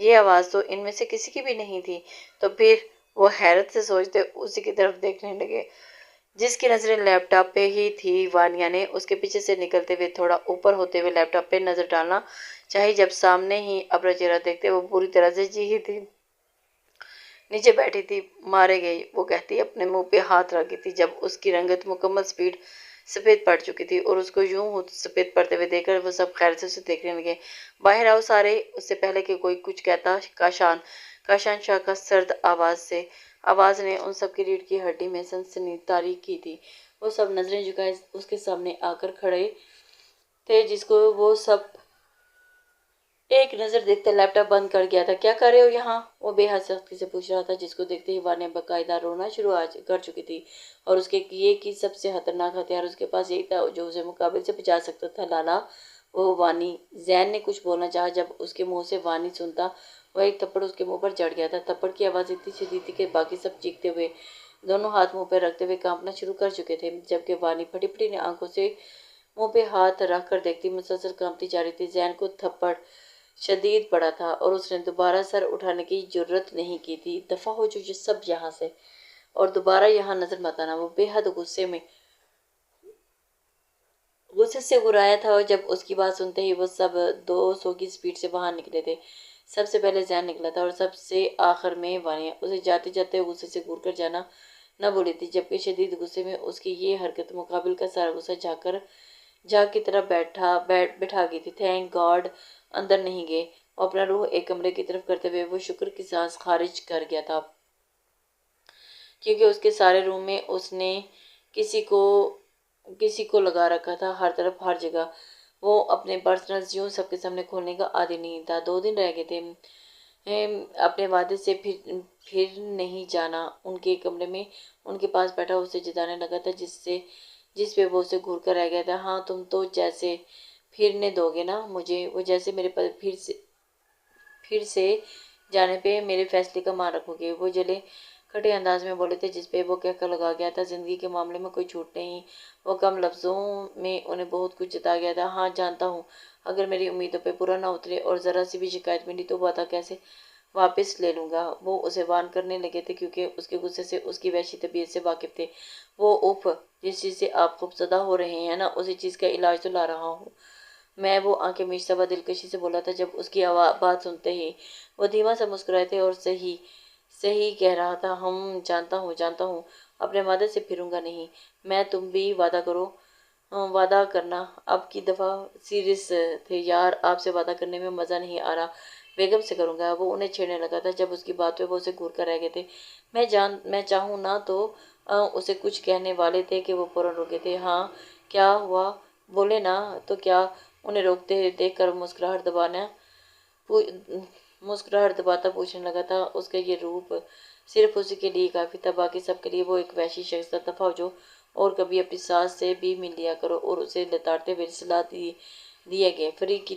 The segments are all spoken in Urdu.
یہ آواز تو ان میں سے کسی کی بھی نہیں تھی۔ تو پھر وہ حیرت سے سوچتے اسی کی طرف دیکھنے لگے جس کی نظریں لیپ ٹاپ پہ ہی تھی۔ وانیا نے اس کے پیچھے سے نکلتے ہوئے تھوڑا اوپر ہوتے ہوئے لیپ ٹاپ پہ نظر ڈالنا چاہی، جب سامنے ہی اپنا چہرہ دیکھتے وہ پوری طرح سے جی ہی تھی، نیچے بیٹھی تھی، مارے گئی وہ کہتی اپنے منہ پہ ہاتھ رکھی تھی جب اس کی رنگت مکمل سفید پڑ چکی تھی، اور اس کو یوں سفید پڑتے ہوئے دیکھ کر وہ سب خیر سے اسے دیکھنے لگے۔ باہر آؤ سارے، اس سے پہلے کہ کوئی کچھ کہتا کاشان شاہ کا سرد آواز نے ان سب کی ریڑھ کی ہڈی میں سنسنی طاری کی تھی۔ وہ سب نظریں جھکائے اس کے سامنے آ کر کھڑے تھے، جس کو وہ سب ایک نظر دیکھتے لیپ ٹاپ بند کر گیا تھا۔ کیا کر رہے ہو یہاں؟ وہ بے حد سختی سے پوچھ رہا تھا، جس کو دیکھتے ہی وانیا باقاعدہ رونا شروع کر چکی تھی، اور اس کے کیے کی سب سے خطرناک ہتھیار اس کے پاس یہی تھا جو اسے مقابل سے بچا سکتا تھا، لالا وہ وانی۔ زین نے کچھ بولنا چاہا، جب اس کے منہ سے وانی سنتا وہ ایک تھپڑ اس کے منہ پر جڑ گیا تھا۔ تھپڑ کی آواز اتنی شدید تھی کہ باقی سب چیختے ہوئے دونوں ہاتھ منہ پہ رکھتے ہوئے کانپنا شروع کر چکے تھے، جبکہ وانی پھٹی پھٹی آنکھوں سے منہ پہ ہاتھ رکھ کر دیکھتی مسلسل کانپتی جا رہی تھی۔ زین کو تھپڑ شدید پڑا تھا اور اس نے دوبارہ سر اٹھانے کی جرت نہیں کی تھی۔ دفعہ ہو جو سب یہاں سے، اور دوبارہ یہاں نظر مت آنا۔ وہ بے حد غصے سے گھرایا تھا، اور جب اس کی بات سنتے ہی وہ سب 200 کی سپیڈ سے باہر نکلے تھے۔ سب سے پہلے زین نکلا تھا اور سب سے آخر میں وانیا۔ اسے جاتے جاتے غصے سے گھور کر جانا نہ بھولی تھی، جبکہ شدید غصے میں اس کی یہ حرکت مقابل کا سارا غصہ جھاگ کی طرح بٹھا گئی تھی۔ تھینک گاڈ اندر نہیں گئے۔ وہ اپنا روح ایک کمرے کی طرف کرتے ہوئے وہ شکر کی سانس خارج کر گیا تھا، کیونکہ اس کے سارے روم میں اس نے کسی کو لگا رکھا تھا، ہر طرف ہر جگہ۔ وہ اپنے پرسنلز یوں سب کے سامنے کھولنے کا عادی نہیں تھا۔ 2 دن رہ گئے تھے اپنے وعدے سے پھر نہیں جانا۔ ان کے کمرے میں ان کے پاس بیٹھا اسے جتانے لگا تھا، جس پہ وہ اسے گھور کر رہ گیا تھا۔ ہاں تم تو جیسے پھرنے دو گے نا مجھے، وہ جیسے میرے پھر سے جانے پہ میرے فیصلے کا مان رکھو گے، وہ جلے کھٹے انداز میں بولے تھے، جس پہ وہ کہہ کر لگا گیا تھا زندگی کے معاملے میں کوئی جھوٹ نہیں۔ وہ کم لفظوں میں انہیں بہت کچھ جتا گیا تھا۔ ہاں جانتا ہوں، اگر میری امیدوں پہ پورا نہ اترے اور ذرا سی بھی شکایت ملی تو وعدہ کیسے واپس لے لوں گا۔ وہ اسے وارن کرنے لگے تھے، کیونکہ اس کے غصے سے اس کی وحشی طبیعت سے واقف تھے۔ وہ اف، جس چیز سے آپ خوفزدہ ہو رہے ہیں نا، اسی چیز کا علاج تو لا رہا ہوں میں، وہ آنکھیں میچتا ہوا دلکشی سے بولا تھا۔ جب اس کی بات سنتے ہی وہ دھیما سا مسکرائے تھے اور صحیح کہہ رہا تھا۔ جانتا ہوں، اپنے وعدے سے پھروں گا نہیں میں، تم بھی وعدہ کرنا۔ اب کی دفعہ سیریس تھے یار، آپ سے وعدہ کرنے میں مزہ نہیں آ رہا، بیگم سے کروں گا۔ وہ انہیں چھیڑنے لگا تھا، جب اس کی بات پہ وہ اسے گھور کر رہ گئے تھے۔ میں چاہوں نا تو اسے کچھ کہنے والے تھے کہ وہ فوراً رکے تھے۔ ہاں کیا ہوا، بولے نا تو کیا؟ انہیں روکتے دیکھ کر مسکراہٹ دباتا پوچھنے لگا تھا۔ اس کا یہ روپ صرف اسی کے لیے کافی تھا، باقی سب کے لیے وہ ایک وحشی شخص تھا۔ دفعہ ہو جو، اور کبھی اپنی ساس سے بھی مل لیا کرو۔ اور اسے لتاڑتے ہوئے صلاح دیے گئے، فری کی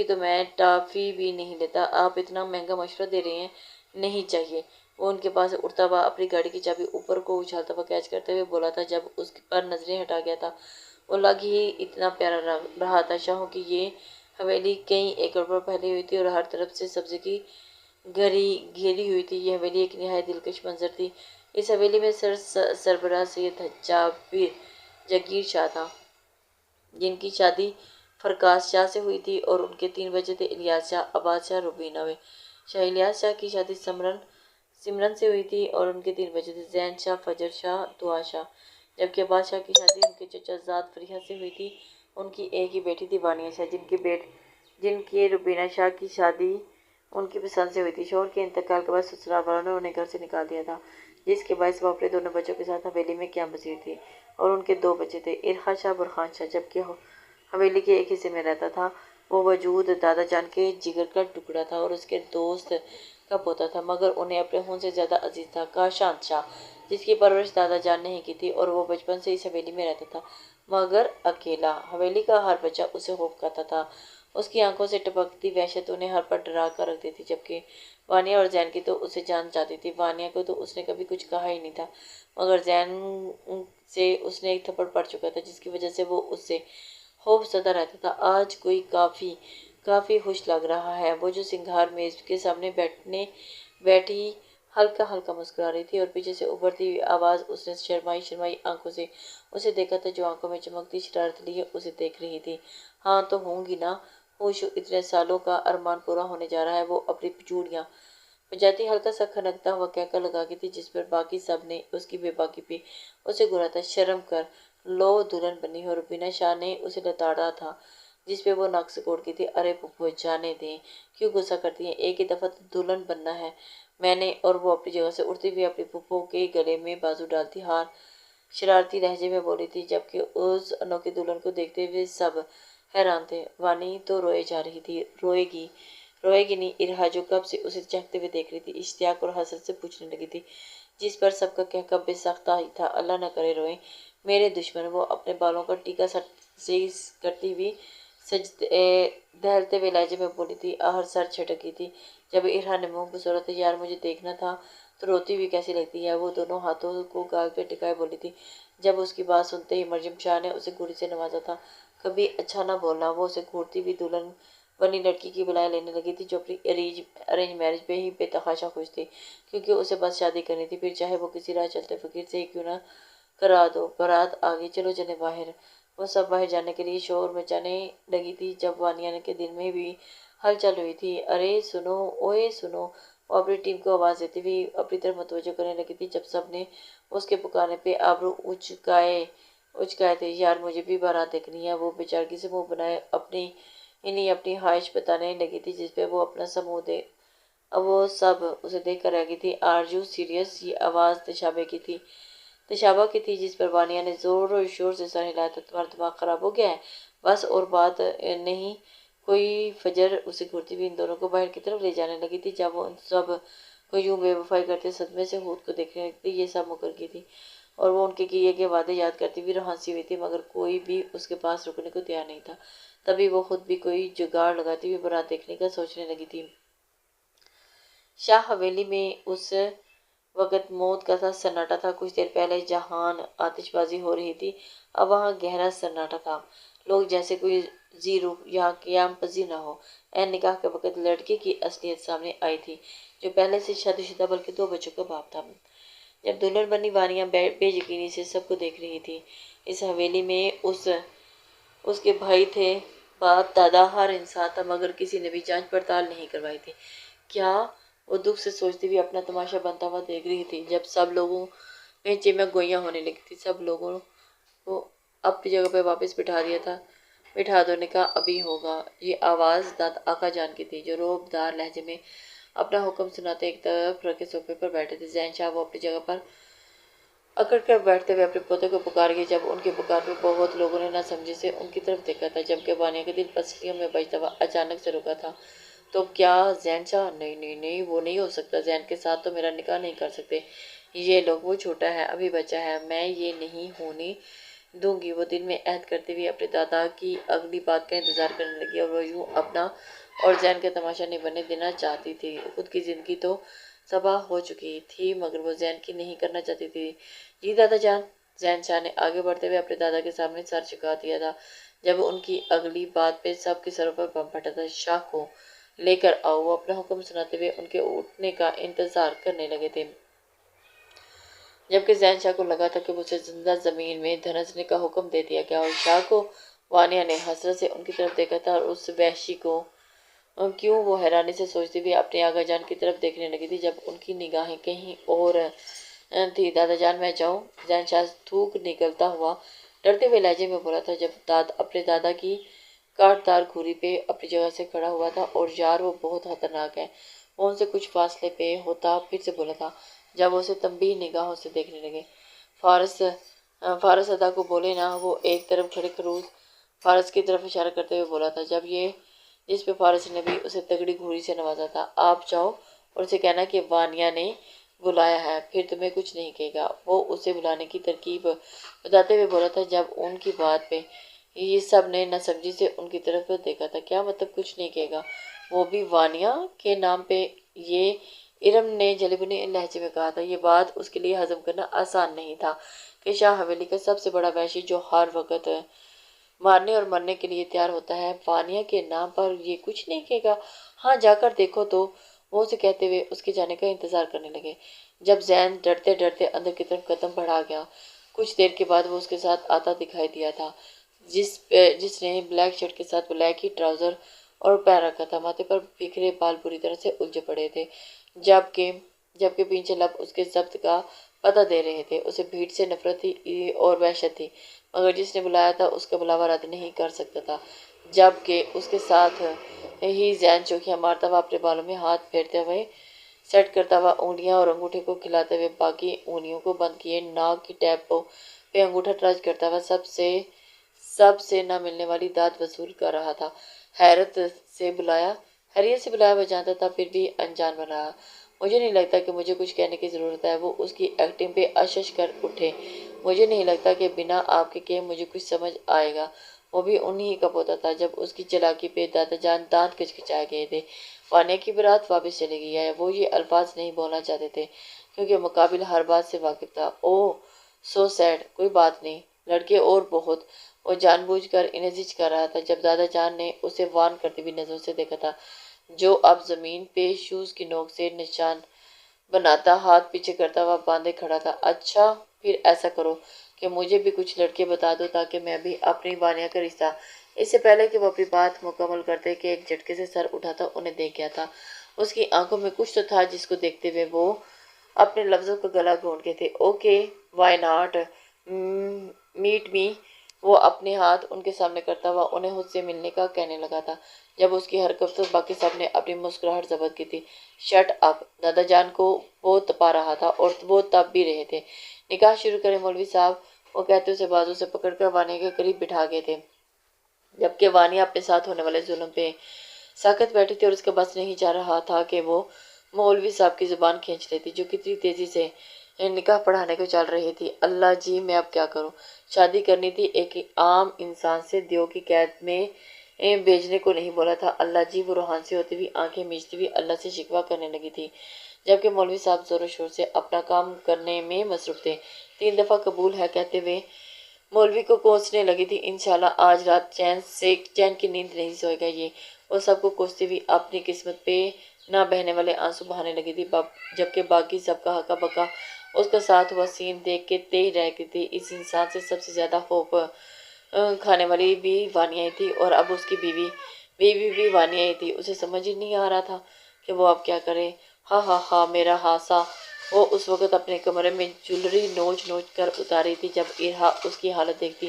تو میں ٹافی بھی نہیں لیتا، آپ اتنا مہنگا مشورہ دے رہے ہیں، نہیں چاہیے۔ وہ ان کے پاس سے اٹھتا ہوا اپنی گاڑی کی چابی اوپر کو اچھالتا ہوا کیچ کرتے ہوئے بولا تھا، جب اس پر نظریں ہٹا گیا تھا۔ وہ لگ ہی اتنا پیارا رہا تھا۔ شاہوں کی یہ حویلی کئی ایکڑ پر پھیلی ہوئی تھی اور ہر طرف سے سبزے کی گھیری ہوئی تھی۔ یہ حویلی ایک نہایت دلکش منظر تھی۔ اس حویلی میں سربراہ سید جگیر شاہ تھا، جن کی شادی فرکاس شاہ سے ہوئی تھی، اور ان کے 3 بچے تھے، الیاس شاہ، عباس شاہ، روبینہ شاہ۔ الیاس شاہ کی شادی سمرن سے ہوئی تھی اور ان کے 3 بچے تھے، زین شاہ، فجر شاہ، دعا شاہ، جبکہ عباس شاہ کی شادی ان کے چچا زاد فریحہ سے ہوئی تھی۔ ان کی ایک ہی بیٹی تھی وانیا شاہ، جن کی روبینہ شاہ کی شادی ان کی پسند سے ہوئی تھی۔ شوہر کے انتقال کے بعد سسرال والوں نے انہیں گھر سے نکال دیا تھا، جس کے باعث وہ اپنے دونوں بچوں کے ساتھ حویلی میں قیام پذیر تھی، اور ان کے 2 بچے تھے، ارخا شاہ، برخان شاہ۔ جبکہ حویلی کے ایک حصے میں رہتا تھا وہ وجود دادا جان کے جگر کا ٹکڑا تھا اور اس کے دوست کا پوتا تھا، مگر انہیں اپنے خون سے زیادہ عزیز تھا، کاشان شاہ، جس کی پرورش دادا جان نے ہی کی تھی، اور وہ بچپن سے اس حویلی میں رہتا تھا، مگر اکیلا۔ حویلی کا ہر بچہ اسے خوف کھاتا تھا، اس کی آنکھوں سے ٹپکتی وحشت انہیں ہر پل ڈرا کر رکھتی تھی، جبکہ وانیا اور زین کی تو اسے جان جاتی تھی۔ وانیا کو تو اس نے کبھی کچھ کہا ہی نہیں تھا، مگر زین سے اس نے ایک تھپڑ پڑ چکا تھا، جس کی وجہ سے وہ اس سے خوف زدہ رہتا تھا۔ آج کوئی کافی خوش لگ رہا ہے۔ وہ جو سنگھار میز کے سامنے بیٹھی ہلکا ہلکا مسکرا رہی تھی اور پیچھے سے ابھرتی ہوئی آواز اس نے شرمائی آنکھوں سے اسے دیکھا تھا، جو آنکھوں میں چمکتی شرارت لیے اسے دیکھ رہی تھی۔ ہاں تو ہوں گی نا، ہوشو، اتنے سالوں کا ارمان پورا ہونے جا رہا ہے۔ وہ اپنی چوڑیاں بجاتی ہلکا سا کھنکتا ہوا کہکا لگاتی تھی، جس پر باقی سب نے اس کی بے باکی پہ اسے گھورا تھا۔ شرم کر لو، دلہن بنی ہو۔ روبینہ شاہ نے اسے لتاڑا تھا، جس پہ وہ ناک سکوڑتی تھی۔ ارے پھپھو، جانے دیں، کیوں غصہ کرتی ہیں؟ ایک ہی دفعہ تو دلہن بننا ہے میں نے۔ اور وہ اپنی جگہ سے اٹھتی ہوئی اپنی پھپھو کے گلے میں بازو ڈالتی شرارتی لہجے میں بولی تھی، جبکہ اس انوکھی دلہن کو دیکھتے ہوئے سب حیران تھے۔ وانی تو روئے جا رہی تھی۔ روئے گی نہیں؟ ارہا، جو کب سے اسے چہکتے ہوئے دیکھ رہی تھی، اشتیاق اور حسرت سے پوچھنے لگی تھی، جس پر سب کا کہکا بے ساختہ ہی تھا۔ اللہ نہ کرے روئیں میرے دشمن۔ وہ اپنے بالوں کا ٹیکا سیز کرتی ہوئی دہلتے ہوئے لہجے میں بولی تھی۔ آخر سر جھٹکی تھی جب ارہا نے منہ بسورا تھا۔ یار، مجھے دیکھنا تھا تو روتی ہوئی کیسی لگتی ہے؟ وہ دونوں ہاتھوں کو گال پہ ٹکائے بولی تھی، جب اس کی بات سنتے ہی مرجم شاہ نے اسے گھوڑی سے نوازا تھا۔ کبھی اچھا نہ بولنا۔ وہ اسے گھورتی ہوئی دلہن بنی لڑکی کی بلائیں لینے لگی تھی، جو اپنی ارینج میرج پہ ہی بے تحاشا خوش تھی، کیونکہ اسے بس شادی کرنی تھی، پھر چاہے وہ کسی راہ چلتے فقیر سے ہی کیوں نہ کرا دو۔ بارات آ گئی، چلو چلیں باہر۔ وہ سب باہر جانے کے لیے شور مچانے لگی تھی، جب وانیا کے دل میں بھی ہلچل ہوئی تھی۔ ارے سنو، اوئے سنو! وہ اپنی ٹیم کو آواز دیتی ہوئی اپنی طرف متوجہ کرنے لگی تھی، جب سب نے اس کے پکارنے پہ آبرو اچکائے تھے۔ یار، مجھے بھی بارات دیکھنی ہے۔ وہ بےچارگی سے منہ بنائے اپنی خواہش بتانے لگی تھی، جس پہ وہ اپنا سب وہ سب اسے دیکھ کر رہ گئی تھی۔ Are you serious? یہ آواز تشابہ کی تھی، جس پر وانیا نے زور و شور سے سر ہلایا تھا۔ تمہارا دماغ خراب ہو گیا ہے؟ بس اور بات نہیں کوئی۔ فجر اسے گھورتی ہوئی ان دونوں کو باہر کی طرف لے جانے لگی تھی، جب وہ ان سب کو یوں بے وفائی کرتے صدمے سے خود کو دیکھنے لگی تھی۔ یہ سب مکر گئی تھی اور وہ ان کے کیے گئے وعدے یاد کرتی ہوئی ہنسی ہوئی تھی، مگر کوئی بھی اس کے پاس رکنے کو تیار نہیں تھا۔ تبھی وہ خود بھی کوئی جگاڑ لگاتی ہوئی بارات دیکھنے کا سوچنے لگی تھی۔ شاہ حویلی میں اس وقت موت کا سا سناٹا تھا۔ کچھ دیر پہلے جہاں آتش بازی ہو رہی تھی، اب وہاں گہرا سناٹا تھا، لوگ جیسے کوئی زیرو یا قیام پذیر نہ ہو۔ عین نکاح کے وقت لڑکے کی اصلیت سامنے آئی تھی، جو پہلے سے شادی شدہ بلکہ 2 بچوں کا باپ تھا۔ جب دلہن بنی وانیا بے یقینی سے سب کو دیکھ رہی تھی۔ اس حویلی میں اس کے بھائی تھے، باپ دادا، ہر انسان تھا، مگر کسی نے بھی جانچ پڑتال نہیں کروائی تھی۔ کیا؟ وہ دکھ سے سوچتی ہوئی اپنا تماشا بنتا ہوا دیکھ رہی تھی، جب سب لوگوں میں چیمک گوئیاں ہونے لگی تھی۔ سب لوگوں کو اپنی جگہ پہ واپس بٹھا دو، نکاح ابھی ہوگا۔ یہ آواز دادا آقا جان کی تھی، جو روب دار لہجے میں اپنا حکم سناتے ایک طرف رکھے صوفے پر بیٹھے تھے۔ زین شاہ وہ اپنی جگہ پر اکڑ کر بیٹھتے ہوئے اپنے پوتے کو پکار گئے، جب ان کے پکار میں بہت لوگوں نے ناسمجھی سے ان کی طرف دیکھا تھا، جبکہ وانیا کا دل پسلیوں میں بجتا ہوا اچانک سے رکا تھا۔ تو کیا زین شاہ؟ نہیں، وہ نہیں ہو سکتا۔ زین کے ساتھ تو میرا نکاح نہیں کر سکتے یہ لوگ۔ وہ چھوٹا ہے، ابھی بچہ ہے، میں یہ نہیں ہونے دوں گی۔ وہ دل میں عہد کرتے ہوئے اپنے دادا کی اگلی بات کا انتظار کرنے لگی، اور وہ یوں اپنا اور زین کا تماشا نہیں بننے دینا چاہتی تھی۔ خود کی زندگی تو تباہ ہو چکی تھی، مگر وہ زین کی نہیں کرنا چاہتی تھی۔ جی دادا جان! زین شاہ نے آگے بڑھتے ہوئے اپنے دادا کے سامنے سر جھکا دیا تھا، جب ان کی اگلی بات پہ سب کے سروں پر بم پھٹا تھا۔ شاہ کو لے کر آؤ۔ وہ اپنا حکم سناتے ہوئے ان کے اٹھنے کا انتظار کرنے لگے تھے، جبکہ زین شاہ کو لگا تھا کہ اسے زندہ زمین میں دھنسنے کا حکم دے دیا گیا۔ اور شاہ کو؟ وانیا نے حسرت سے ان کی طرف دیکھا تھا، اور اس وحشی کو کیوں؟ وہ حیرانی سے سوچتی ہوئی اپنے آقا جان کی طرف دیکھنے لگی تھی، جب ان کی نگاہیں کہیں اور تھی۔ دادا جان، میں جاؤں؟ زین شاہ تھوک نگلتا ہوا ڈرتے ہوئے لہجے میں بولا تھا، جب اپنے دادا کی کاٹدار گھوڑی پہ اپنی جگہ سے کھڑا ہوا تھا۔ اور یار، وہ بہت خطرناک ہے۔ وہ ان سے کچھ فاصلے پہ ہوتا پھر سے بولا تھا، جب وہ اسے تنبیہ نگاہوں سے دیکھنے لگے۔ فارس ادا کو بولے نا۔ وہ ایک طرف کھڑے خروش فارس کی طرف اشارہ کرتے ہوئے بولا تھا، جس پہ فارس نے بھی اسے تگڑی گھوڑی سے نوازا تھا۔ آپ جاؤ اور اسے کہنا کہ وانیا نے بلایا ہے، پھر تمہیں کچھ نہیں کہے گا۔ وہ اسے بلانے کی ترکیب بتاتے ہوئے بولا تھا، جب ان کی بات پہ یہ سب نے ناسمجھی سے ان کی طرف دیکھا تھا۔ کیا مطلب کچھ نہیں کہے گا؟ وہ بھی وانیا کے نام پہ؟ یہ ارم نے جلی بھُنی لہجے میں کہا تھا۔ یہ بات اس کے لیے ہضم کرنا آسان نہیں تھا کہ شاہ حویلی کا سب سے بڑا وحشی، جو ہر وقت مارنے اور مرنے کے لیے تیار ہوتا ہے، وانیہ کے نام پر یہ کچھ نہیں کہے گا، ہاں جا کر دیکھو تو۔ وہ اسے کہتے ہوئے اس کے جانے کا انتظار کرنے لگے، جب زین ڈرتے ڈرتے اندر کی طرف قدم بڑھا گیا۔ کچھ دیر کے بعد وہ اس کے ساتھ آتا دکھائی دیا تھا، جس نے بلیک شرٹ کے ساتھ بلیک ہی ٹراؤزر اور پہن رکھا تھا۔ ماتھے پر بکھرے بال بری طرح سے الجھے پڑے تھے، جبکہ پیچھے لب اس کے ضبط کا پتہ دے رہے تھے۔ اسے بھیڑ سے نفرت تھی اور وحشت تھی، مگر جس نے بلایا تھا اس کا بلاوا رد نہیں کر سکتا تھا۔ جبکہ اس کے ساتھ ہی زین چوکیاں مارتا ہوا اپنے بالوں میں ہاتھ پھیرتے ہوئے، سیٹ کرتا ہوا انگلیاں اور انگوٹھے کو کھلاتے ہوئے باقی انگلیوں کو بند کیے ناک کی ٹیپ پہ انگوٹھا ٹچ کرتا ہوا سب سے نہ ملنے والی داد وصول کر رہا تھا۔ حیرت سے بلایا وہ جانتا تھا، پھر بھی انجان بن رہا۔ مجھے نہیں لگتا کہ مجھے کچھ کہنے کی ضرورت ہے، وہ اس کی ایکٹنگ پہ اشش کر اٹھے۔ مجھے نہیں لگتا کہ بنا آپ کے کہے مجھے کچھ سمجھ آئے گا۔ وہ بھی انہی کا پوتا تھا جب اس کی چالاکی پہ دادا جان دانت کچکچائے گئے تھے۔ وانیہ کی برات واپس چلی گئی ہے۔ وہ یہ الفاظ نہیں بولنا چاہتے تھے کیونکہ مقابل ہر بات سے واقف تھا۔ اوہ سو سیڈ، کوئی بات نہیں لڑکے اور بہت۔ وہ جان بوجھ کر انہیں زج کر رہا تھا جب دادا جان نے اسے وارن کرتی ہوئی نظروں سے دیکھا تھا، جو اب زمین پہ شوز کی نوک سے نشان بناتا ہاتھ پیچھے کرتا ہوا باندھے کھڑا تھا۔ اچھا پھر ایسا کرو کہ مجھے بھی کچھ لڑکے بتا دو تاکہ میں بھی اپنی وانیہ کا رشتہ۔ اس سے پہلے کہ وہ اپنی بات مکمل کرتے کہ ایک جھٹکے سے سر اٹھاتا انہیں دیکھ گیا تھا۔ اس کی آنکھوں میں کچھ تو تھا جس کو دیکھتے ہوئے وہ اپنے لفظوں کا گلا گھونٹ گئے تھے۔ اوکے وائی ناٹ میٹ می۔ وہ اپنے ہاتھ ان کے سامنے کرتا ہوا انہیں خود سے ملنے کا کہنے لگا تھا، جب اس کی حرکت پر باقی سب نے اپنی مسکراہٹ ضبط کی تھی۔ شٹ اپ، دادا جان کو وہ تپا رہا تھا اور وہ تپ بھی رہے تھے۔ نکاح شروع کریں مولوی صاحب، وہ کہتے اسے بازو سے پکڑ کر وانیہ کے قریب بٹھا گئے تھے، جبکہ وانیہ اپنے ساتھ ہونے والے ظلم پہ ساکت بیٹھی تھی اور اس کا بس نہیں چاہ رہا تھا کہ وہ مولوی صاحب کی زبان کھینچ لیتی جو کتنی تیزی سے نکاح پڑھانے کو چل رہی تھی۔ اللہ جی میں اب کیا کروں؟ شادی کرنی تھی، ایک عام انسان سے دیو کی قید میں بھیجنے کو نہیں بولا تھا۔ اللہ جی، وہ روحان سی ہوتی ہوئی آنکھیں میچتی ہوئی اللہ سے شکوہ کرنے لگی تھی، جبکہ مولوی صاحب زور و شور سے اپنا کام کرنے میں مصروف تھے۔ 3 دفعہ قبول ہے کہتے ہوئے مولوی کو کوسنے لگی تھی۔ انشاءاللہ آج رات چین کی نیند نہیں سوئے گا یہ، وہ سب کو کوستی ہوئی اپنی قسمت پہ نہ بہنے والے آنسو بہانے لگی تھی، جبکہ باقی سب کا ہکا بکا اس کا ساتھ ہوا سین دیکھ کے تہی رہ گئی تھی۔ اس انسان سے سب سے زیادہ خوف کھانے والی بھی وانیہ ہی تھی، اور اب اس کی بیوی بھی وانیہ ہی تھی۔ اسے سمجھ ہی نہیں آ رہا تھا کہ وہ اب کیا کرے۔ ہاں میرا ہاسا۔ وہ اس وقت اپنے کمرے میں جولری نوچ کر اتاری تھی جب ارہا اس کی حالت دیکھتی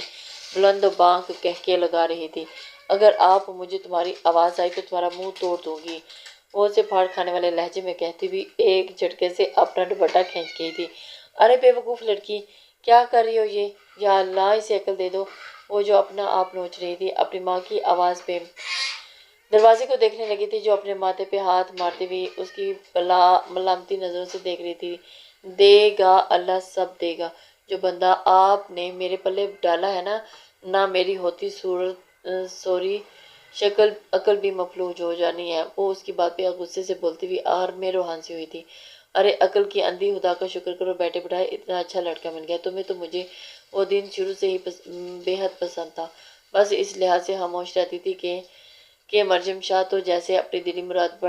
بلند و بانک کہکے لگا رہی تھی، اگر آپ مجھے تمہاری آواز آئی تو تمہارا منہ توڑ دوں گی۔ وہ اسے پھاڑ کھانے والے لہجے میں کہتی ہوئی ایک جھٹکے سے اپنا دوپٹہ کھینچ گئی تھی۔ ارے بے وقوف لڑکی، کیا کر رہی ہو یہ؟ یا اللہ اسے عقل دے دو۔ وہ جو اپنا آپ نوچ رہی تھی اپنی ماں کی آواز پہ دروازے کو دیکھنے لگی تھی جو اپنے ماتھے پہ ہاتھ مارتی ہوئی اس کی ملامتی نظروں سے دیکھ رہی تھی۔ دے گا اللہ، سب دے گا۔ جو بندہ آپ نے میرے پلے ڈالا ہے نہ میری ہوتی سوری شکل عقل بھی مفلوج ہو جانی ہے۔ وہ اس کی بات پہ غصے سے بولتی ہوئی آہر میں روحان سی ہوئی تھی۔ ارے عقل کی اندھی، خدا کا شکر کرو بیٹھے بٹھائے اتنا اچھا لڑکا مل گیا تمہیں تو مجھے وہ دن شروع سے ہی بے حد پسند تھا، بس اس لحاظ سے خاموش رہتی تھی کہ مرجم شاہ تو جیسے اپنی دلی مراد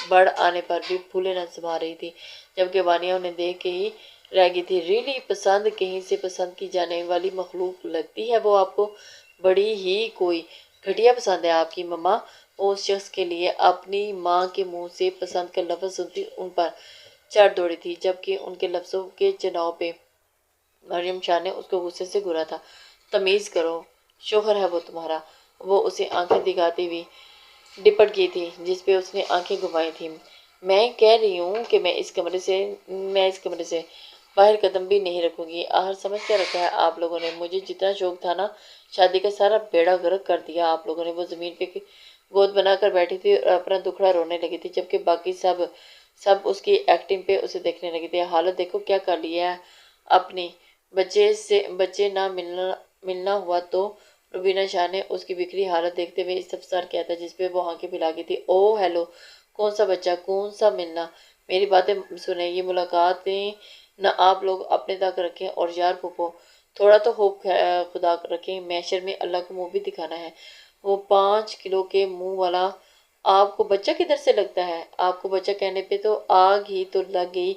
بڑھ آنے پر بھی پھولے نہ سما رہی تھی، جبکہ وانیہ انہیں دیکھ کے ہی رہ گئی تھی۔ ریلی پسند، کہیں سے پسند کی جانے والی مخلوق لگتی ہے وہ آپ کو؟ بڑی ہی کوئی گھٹیا پسند ہے آپ کی مما۔ وہ اس شخص کے لیے اپنی ماں کے منہ سے پسند کا لفظ سنتی ان پر چڑھ دوڑی تھی، جبکہ ان کے لفظوں کے چناؤ پہ مریم شاہ نے اس کو غصے سے گھورا تھا۔ تمیز کرو، شوہر ہے وہ تمہارا۔ وہ اسے آنکھیں دکھاتی ہوئی ڈپٹ گئی تھی جس پہ اس نے آنکھیں گھمائی تھیں۔ میں کہہ رہی ہوں کہ میں اس کمرے سے باہر قدم بھی نہیں رکھوں گی۔ آخر سمجھ کیا رکھا ہے آپ لوگوں نے؟ مجھے جتنا شوق تھا شادی کا سارا بیڑا غرق کر دیا آپ لوگوں نے۔ وہ زمین پہ گود بنا کر بیٹھی تھی اور اپنا دکھڑا رونے لگی تھی، جبکہ باقی سب اس کی ایکٹنگ پہ اسے دیکھنے لگے تھے۔ حالت دیکھو کیا کر لی ہے اپنی، بچے نہ ملنا ہوا تو؟ روبینہ شاہ نے اس کی بکھری حالت دیکھتے ہوئے استفسار کیا تھا، جس پہ وہ آنکھیں پھیلا گئی تھی۔ اوہ ہیلو، کون سا بچہ، کون سا ملنا؟ میری باتیں سنیں، یہ ملاقاتیں نہ آپ لوگ اپنے تک رکھیں، اور یار پھوپھو تھوڑا تو ہوپ خدا رکھیں، میشر میں اللہ کو منہ بھی دکھانا ہے۔ وہ 5 کلو کے منہ والا آپ کو بچہ کدھر سے لگتا ہے؟ آپ کو بچہ کہنے پہ تو آگ ہی تو لگ گئی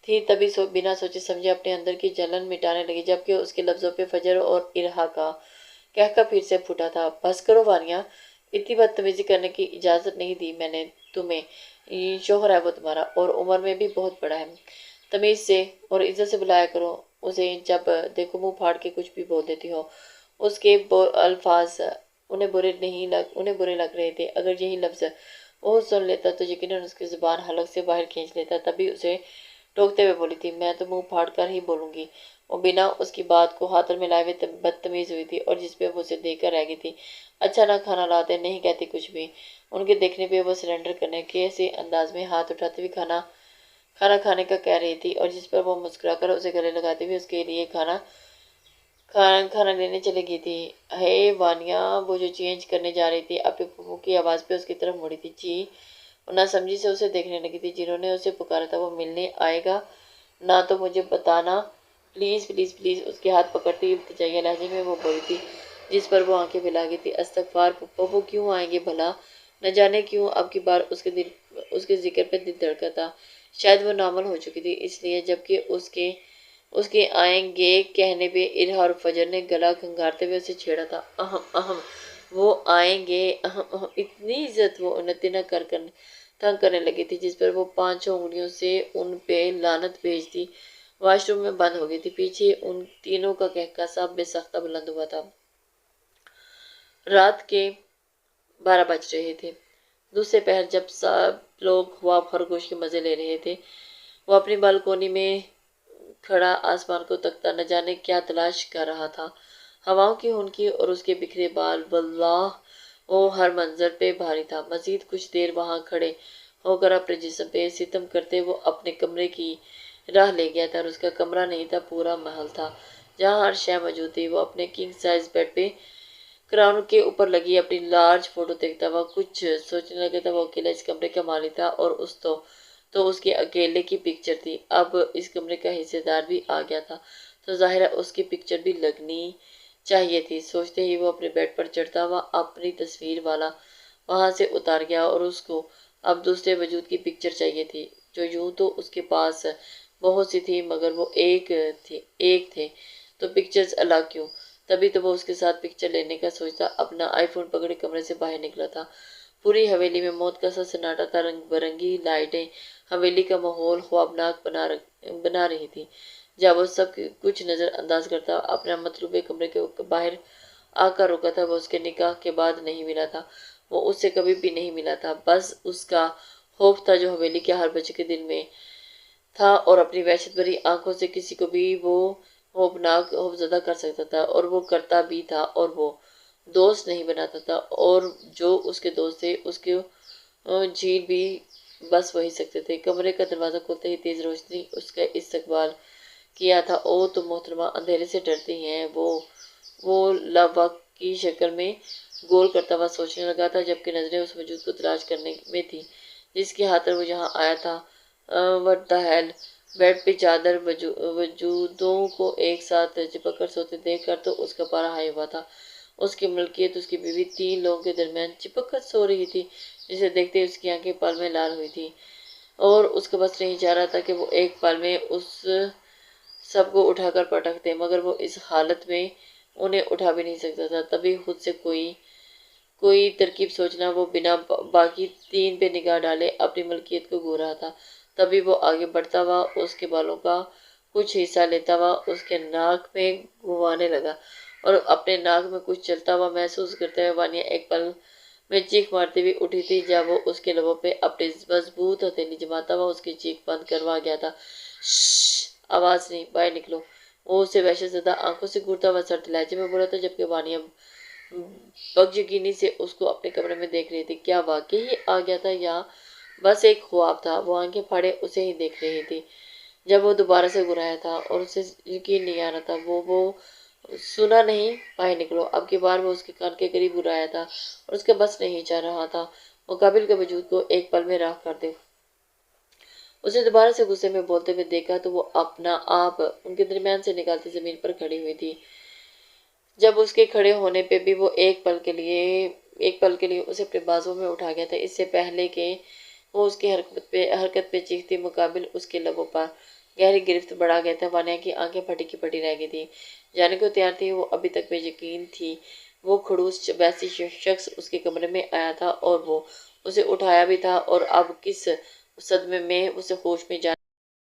تھی، تبھی بنا سوچے سمجھے اپنے اندر کی جلن مٹانے لگی، جبکہ اس کے لفظوں پہ فجر اور ارہا کا کہکا پھر سے پھوٹا تھا۔ بس کرو وانیہ، اتنی بدتمیزی کرنے کی اجازت نہیں دی میں نے تمہیں، شوہر ہے وہ تمہارا، اور عمر میں بھی بہت بڑا ہے، تمیز سے اور عزت سے بلایا کرو اسے، جب دیکھو منہ پھاڑ کے کچھ بھی بول دیتی ہو۔ اس کے الفاظ انہیں برے لگ رہے تھے، اگر یہی لفظ وہ سن لیتا تو یقیناً اس کی زبان حلق سے باہر کھینچ لیتا، تبھی اسے ٹوکتے ہوئے بولی تھی، میں تو منہ پھاڑ کر ہی بولوں گی۔ وہ بنا اس کی بات کو ہاتھ میں لائے ہوئے بدتمیز ہوئی تھی، اور جس پہ وہ اسے دیکھ کر رہ گئی تھی۔ اچھا نہ کھانا لاتے، نہیں کہتی کچھ بھی۔ ان کے دیکھنے پہ وہ سرنڈر کرنے کے سے انداز میں ہاتھ اٹھاتے ہوئے کھانا کھانے کا کہہ رہی تھی، اور جس پر وہ مسکرا کر اسے گلے لگاتے ہوئے اس کے لیے کھانا لینے چلے گئی تھی۔ ہے وانیہ، وہ جو چینج کرنے جا رہی تھی، اپنے پھپھو کی آواز پہ اس کی طرف مڑی تھی۔ جی۔ وہ ناسمجھی سے اسے دیکھنے لگی تھی۔ جنہوں نے اسے پکارا تھا وہ ملنے آئے گا نہ تو مجھے بتانا، پلیز پلیز پلیز، اس کے ہاتھ پکڑتی ہوئی التجائیہ لہجے میں وہ بولی تھی، جس پر وہ آنکھیں پھیلا گئی تھی۔ استغفار پھپھو، وہ کیوں آئیں گے بھلا؟ نہ جانے کیوں اب کی بار اس کے ذکر پہ دل دھڑکا تھا۔ شاید وہ نارمل ہو چکی تھی اس لیے، جبکہ اس کے آئیں گے کہنے پہ ارہا اور فجر نے گلا کھنگارتے ہوئے اسے چھیڑا تھا۔ اہم اہم، وہ آئیں گے، اہم اہم، اتنی عزت وہ انتی نہ تنگ کرنے لگی تھی، جس پر وہ 5 انگلیوں سے ان پہ لعنت بھیجتی۔ واش روم میں بند ہو گئی تھی۔ پیچھے ان تینوں کا کہکا سا بے ساختہ بلند ہوا تھا۔ رات کے 12 بج رہے تھے۔ دوسرے پہر جب سب لوگ خواب خرگوش کے مزے لے رہے تھے، وہ اپنی بالکونی میں کھڑا آسمان کو تکتا نہ جانے کیا تلاش کر رہا تھا۔ ہواؤں کی ہونکی اور اس کے بکھرے بال، واللہ وہ ہر منظر پہ بھاری تھا۔ مزید کچھ دیر وہاں کھڑے ہو کر اپنے جسم پہ ستم کرتے وہ اپنے کمرے کی راہ لے گیا تھا، اور اس کا کمرہ نہیں تھا، پورا محل تھا جہاں ہر شے موجود تھی۔ وہ اپنے کنگ سائز بیڈ پہ کراؤن کے اوپر لگی اپنی لارج فوٹو دیکھتا ہوا کچھ سوچنے لگا تھا۔ وہ اکیلا اس کمرے کا مالک تھا، اور تو اس کے اکیلے کی پکچر تھی۔ اب اس کمرے کا حصہ دار بھی آ گیا تھا، تو ظاہر ہے اس کی پکچر بھی لگنی چاہیے تھی۔ سوچتے ہی وہ اپنے بیڈ پر چڑھتا ہوا اپنی تصویر والا وہاں سے اتار گیا، اور اس کو اب دوسرے وجود کی پکچر چاہیے تھی، جو یوں تو اس کے پاس بہت سی تھی، مگر وہ ایک تھے تو پکچرز الگ کیوں؟ تبھی تو وہ اس کے ساتھ پکچر لینے کا سوچتا اپنا آئی فون پکڑے کمرے سے باہر نکلا تھا۔ پوری حویلی میں موت کا سا سناٹا تھا۔ رنگ برنگی لائٹیں حویلی کا ماحول خوابناک بنا رہی تھی۔ جب وہ سب کچھ نظر انداز کرتا اپنا مطلوبے کمرے کے باہر آ کر رکا تھا، وہ اس کے نکاح کے بعد نہیں ملا تھا، وہ اس سے کبھی بھی نہیں ملا تھا۔ بس اس کا خوف تھا جو حویلی کے ہر بچے کے دل میں تھا، اور اپنی وحشت بھری آنکھوں سے کسی کو بھی وہ خوفزدہ کر سکتا تھا، اور وہ کرتا بھی تھا۔ اور وہ دوست نہیں بناتا تھا، اور جو اس کے دوست تھے اس کو جھیل بھی بس وہی سکتے تھے۔ کمرے کا دروازہ کھلتے ہی تیز روشنی اس کا استقبال کیا تھا۔ او تم محترمہ، اندھیرے سے ڈرتی ہیں؟ وہ لاوقت کی شکل میں گول کرتا ہوا سوچنے لگا تھا، جبکہ نظریں اس وجود کو تلاش کرنے میں تھی جس کی خاطر وہ یہاں آیا تھا۔ What the hell! بیڈ پہ چادر وجودوں کو ایک ساتھ چپک کر سوتے دیکھ کر تو اس کا پارا ہائی ہوا تھا۔ اس کی ملکیت، اس کی بیوی 3 لوگوں کے درمیان چپک کر سو رہی تھی، جسے دیکھتے اس کی آنکھیں پل میں لال ہوئی تھی، اور اس کا بس نہیں چاہ رہا تھا کہ وہ ایک پل میں اس سب کو اٹھا کر پٹک دے، مگر وہ اس حالت میں انہیں اٹھا بھی نہیں سکتا تھا۔ تبھی خود سے کوئی ترکیب سوچنا، وہ بنا باقی 3 پہ نگاہ ڈالے اپنی ملکیت کو گھور رہا تھا۔ تبھی وہ آگے بڑھتا ہوا اس کے بالوں کا کچھ حصہ لیتا ہوا اس کے ناک میں گھمانے لگا، اور اپنے ناک میں کچھ چلتا ہوا محسوس کرتے ہوئے وانیہ ایک پل میں چیخ مارتی ہوئی اٹھی تھی، جب وہ اس کے لبوں پہ اپنی مضبوط ہتھیلی جماتا ہوا اس کی چیخ بند کروا گیا تھا۔ شش! آواز نہیں، باہر نکلو! وہ اسے وحشت زدہ آنکھوں سے گھورتا ہوا سرد لہجے میں بولا تھا، جبکہ وانیہ بدیقینی سے اس کو اپنے کمرے میں دیکھ رہی تھی۔ کیا واقعی ہی آ گیا تھا یا بس ایک خواب تھا؟ وہ آنکھیں پھاڑے اسے ہی دیکھ رہی تھی جب وہ دوبارہ سے گھرایا تھا، اور اسے یقین نہیں آ رہا تھا وہ سنا نہیں۔ باہر نکلو! اب کی بار وہ اس کے کان کے قریب گھرایا تھا، اور اس کا بس نہیں چاہ رہا تھا مقابل کے وجود کو ایک پل میں راکھ کر دے۔ اس نے دوبارہ سے غصے میں بولتے ہوئے دیکھا تو وہ اپنا آپ ان کے درمیان سے نکالتی زمین پر کھڑی ہوئی تھی۔ جب اس کے کھڑے ہونے پہ بھی وہ ایک پل کے لیے اسے اپنے بازوں میں اٹھا گیا تھا، اس سے پہلے کہ وہ اس کی حرکت پہ چیختی، مقابل اس کے لبوں پر گہری گرفت بڑھا گیا تھا۔ وانیہ کی آنکھیں پھٹی کی پھٹی رہ گئی تھی، جانے کو تیار تھی۔ وہ ابھی تک بے یقین تھی۔ وہ خڑوس بیسی شخص اس کے کمرے میں آیا تھا اور وہ اسے اٹھایا بھی تھا، اور اب کس صدمے میں اسے ہوش میں جانے